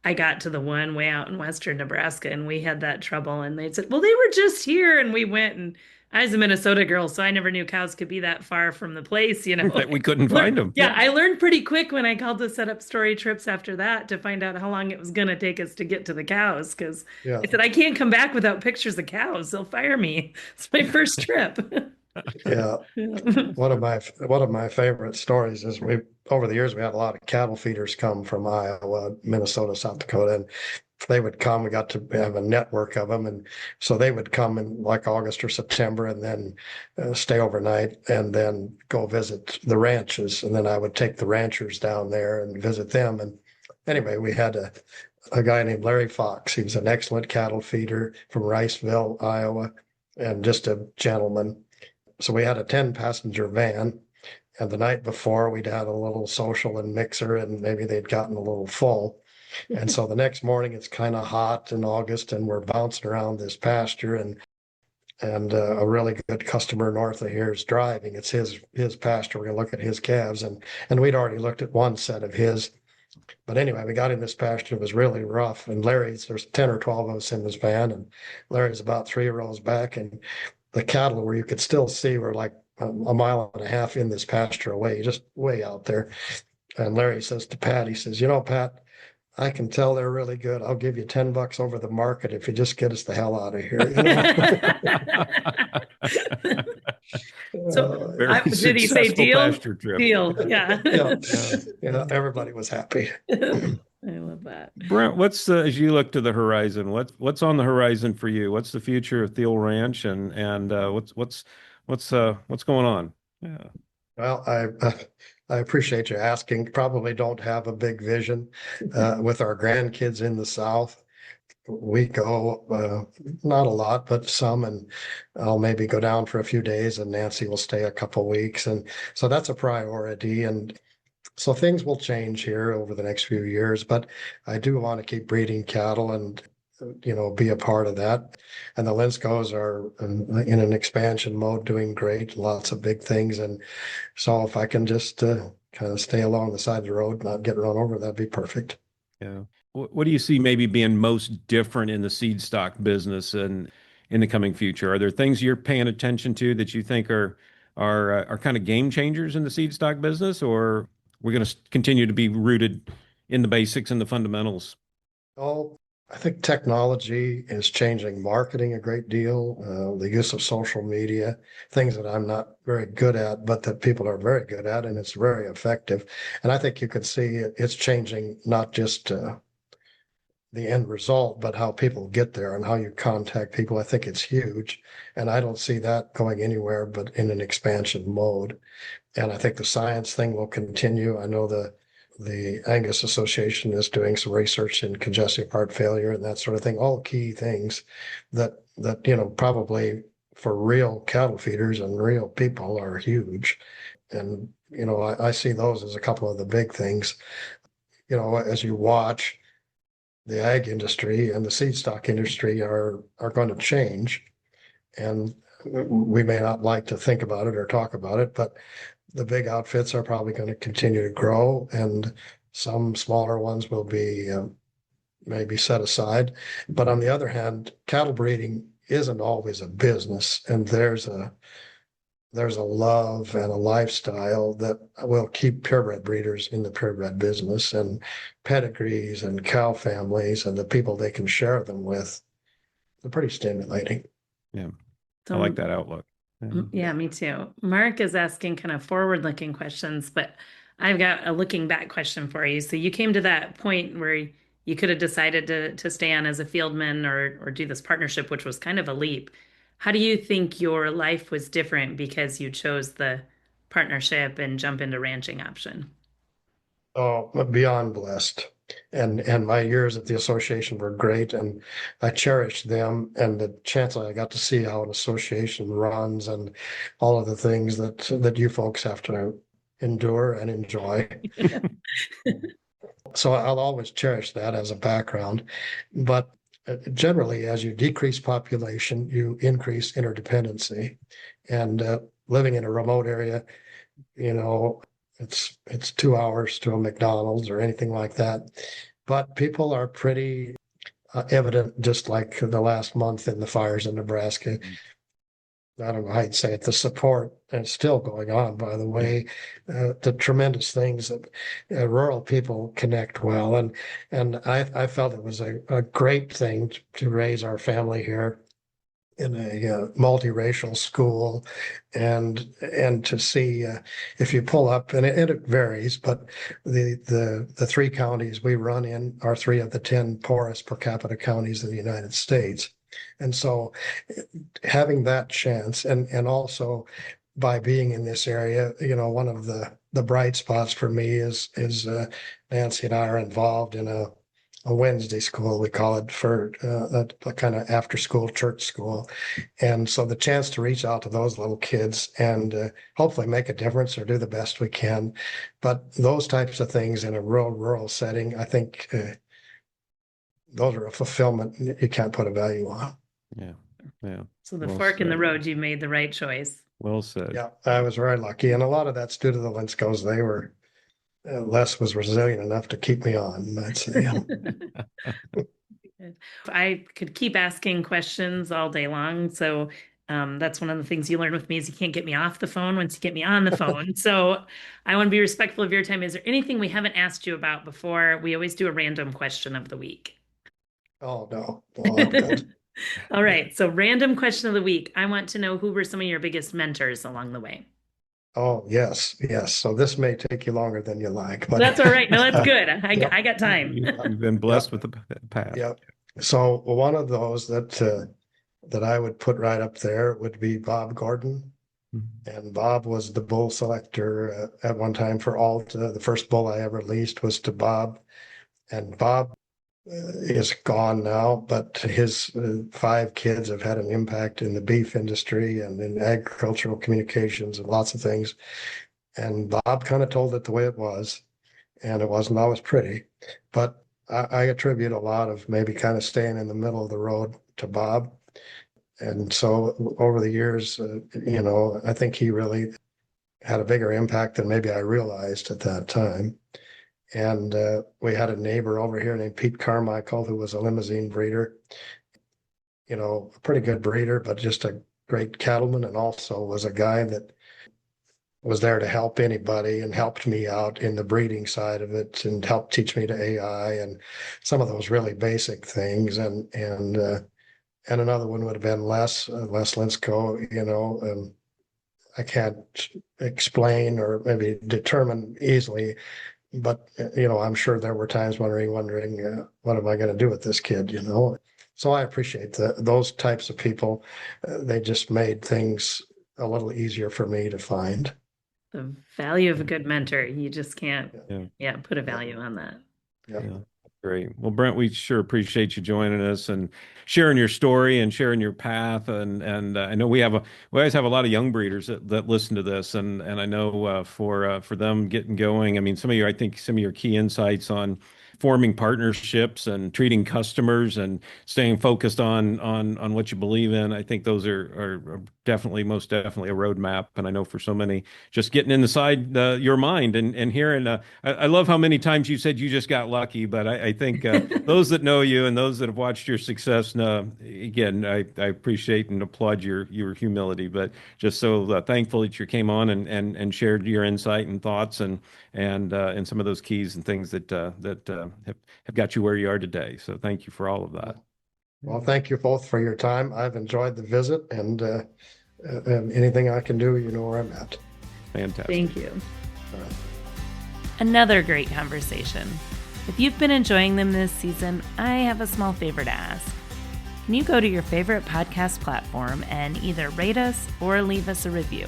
I got to the one way out in western Nebraska, and we had that trouble, and they said, well, they were just here, and we went, and I was a Minnesota girl, so I never knew cows could be that far from the place, That we couldn't find them. Yeah, I learned pretty quick when I called to set up story trips after that to find out how long it was going to take us to get to the cows, because I said, I can't come back without pictures of cows. They'll fire me. It's my first trip. Yeah. One of my favorite stories is over the years we had a lot of cattle feeders come from Iowa, Minnesota, South Dakota, and they would come. We got to have a network of them, and so they would come in like August or September, and then stay overnight, and then go visit the ranches, and then I would take the ranchers down there and visit them. And anyway, we had a guy named Larry Fox. He was an excellent cattle feeder from Riceville, Iowa, and just a gentleman. So we had a 10-passenger van, and the night before we'd had a little social and mixer, and maybe they'd gotten a little full. And so the next morning it's kind of hot in August, and we're bouncing around this pasture, and a really good customer north of here is driving. It's his pasture. We're gonna look at his calves, and we'd already looked at one set of his. But anyway, we got in this pasture. It was really rough, and there's 10 or 12 of us in this van, and Larry's about 3 rows back, and the cattle where you could still see were like a mile and a half in this pasture away, just way out there. And Larry says to Pat, he says, Pat, I can tell they're really good. I'll give you $10 over the market if you just get us the hell out of here. So did he say deal? Deal. Yeah. Everybody was happy. I love that. Brent, as you look to the horizon, what's on the horizon for you? What's the future of Thiel Ranch, and what's going on? Yeah. Well, I appreciate you asking. Probably don't have a big vision. With our grandkids in the South, we go not a lot, but some, and I'll maybe go down for a few days, and Nancy will stay a couple weeks, and so that's a priority. And so things will change here over the next few years, but I do want to keep breeding cattle, and be a part of that. And the Lindskos are in an expansion mode, doing great, lots of big things. And so if I can just kind of stay along the side of the road, not get run over, that'd be perfect. Yeah. What do you see maybe being most different in the seed stock business and in the coming future? Are there things you're paying attention to that you think are kind of game changers in the seed stock business, or we're going to continue to be rooted in the basics and the fundamentals? Oh, I think technology is changing marketing a great deal. The use of social media, things that I'm not very good at, but that people are very good at, and it's very effective. And I think you can see it's changing not just the end result, but how people get there and how you contact people. I think it's huge. And I don't see that going anywhere but in an expansion mode. And I think the science thing will continue. I know the Angus Association is doing some research in congestive heart failure and that sort of thing, all key things that probably for real cattle feeders and real people are huge. And, I see those as a couple of the big things. As you watch, the ag industry and the seed stock industry are going to change. And we may not like to think about it or talk about it, but the big outfits are probably going to continue to grow, and some smaller ones will be maybe set aside. But on the other hand, cattle breeding isn't always a business, and there's a love and a lifestyle that will keep purebred breeders in the purebred business, and pedigrees and cow families and the people they can share them with. They're pretty stimulating. Yeah, I like that outlook. Yeah, me too. Mark is asking kind of forward-looking questions, but I've got a looking back question for you. So you came to that point where you could have decided to stay on as a fieldman or do this partnership, which was kind of a leap. How do you think your life was different because you chose the partnership and jump into ranching option? Oh, beyond blessed. And my years at the association were great, and I cherished them and the chance I got to see how an association runs and all of the things that you folks have to endure and enjoy. So I'll always cherish that as a background. But generally, as you decrease population, you increase interdependency. And living in a remote area, it's 2 hours to a McDonald's or anything like that. But people are pretty evident, just like the last month in the fires in Nebraska. I don't know how you'd say it, the support, and it's still going on, by the way, the tremendous things that rural people connect well. And I felt it was a great thing to raise our family here in a multiracial school, and to see if you pull up, and it varies, but the 3 counties we run in are 3 of the 10 poorest per capita counties in the United States. And so having that chance, and also by being in this area, one of the bright spots for me is Nancy and I are involved in a Wednesday school, we call it, for a kind of after school church school. And so the chance to reach out to those little kids and hopefully make a difference or do the best we can. But those types of things in a rural setting, I think those are a fulfillment you can't put a value on. Yeah. Yeah. So the fork in the road, you made the right choice. Well said. Yeah, I was very lucky. And a lot of that's due to the Lindskos. They were Les was resilient enough to keep me on. That's I could keep asking questions all day long. So that's one of the things you learn with me is you can't get me off the phone once you get me on the phone. So I want to be respectful of your time. Is there anything we haven't asked you about before? We always do a random question of the week. Oh, no. Well, I'm good. All right. So random question of the week. I want to know, who were some of your biggest mentors along the way? Oh, yes. So this may take you longer than you like, but that's all right. No, that's good. I got time. You've been blessed with the path. Yeah. So one of those that I would put right up there would be Bob Gordon. Mm-hmm. And Bob was the bull selector at one time for Alta. The first bull I ever leased was to Bob. And Bob is gone now, but his 5 kids have had an impact in the beef industry and in agricultural communications and lots of things. And Bob kind of told it the way it was, and it wasn't always pretty, but I attribute a lot of maybe kind of staying in the middle of the road to Bob. And so over the years, I think he really had a bigger impact than maybe I realized at that time. And we had a neighbor over here named Pete Carmichael, who was a limousine breeder, a pretty good breeder, but just a great cattleman, and also was a guy that was there to help anybody and helped me out in the breeding side of it and helped teach me to AI and some of those really basic things. And another one would have been Les Lindskov, I can't explain or maybe determine easily, but I'm sure there were times wondering what am I going to do with this kid, So I appreciate those types of people. They just made things a little easier for me to find. The value of a good mentor. You just can't, put a value on that. Yeah. Great. Well, Brent, we sure appreciate you joining us and sharing your story and sharing your path. And I know we always have a lot of young breeders that listen to this, and I know for them getting going. I mean, I think some of your key insights on forming partnerships and treating customers and staying focused on what you believe in. I think those are most definitely a roadmap. And I know for so many, just getting inside your mind and hearing, I love how many times you said you just got lucky, but I think those that know you and those that have watched your success, again, I appreciate and applaud your humility, but just so thankful that you came on and shared your insight and thoughts and some of those keys and things that have got you where you are today. So thank you for all of that. Well, thank you both for your time. I've enjoyed the visit, and anything I can do, where I'm at. Fantastic. Thank you. Another great conversation. If you've been enjoying them this season, I have a small favor to ask. Can you go to your favorite podcast platform and either rate us or leave us a review?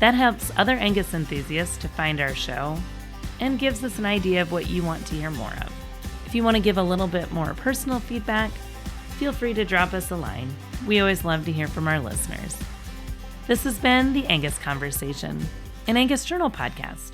That helps other Angus enthusiasts to find our show and gives us an idea of what you want to hear more of. If you want to give a little bit more personal feedback, feel free to drop us a line. We always love to hear from our listeners. This has been the Angus Conversation, an Angus Journal podcast.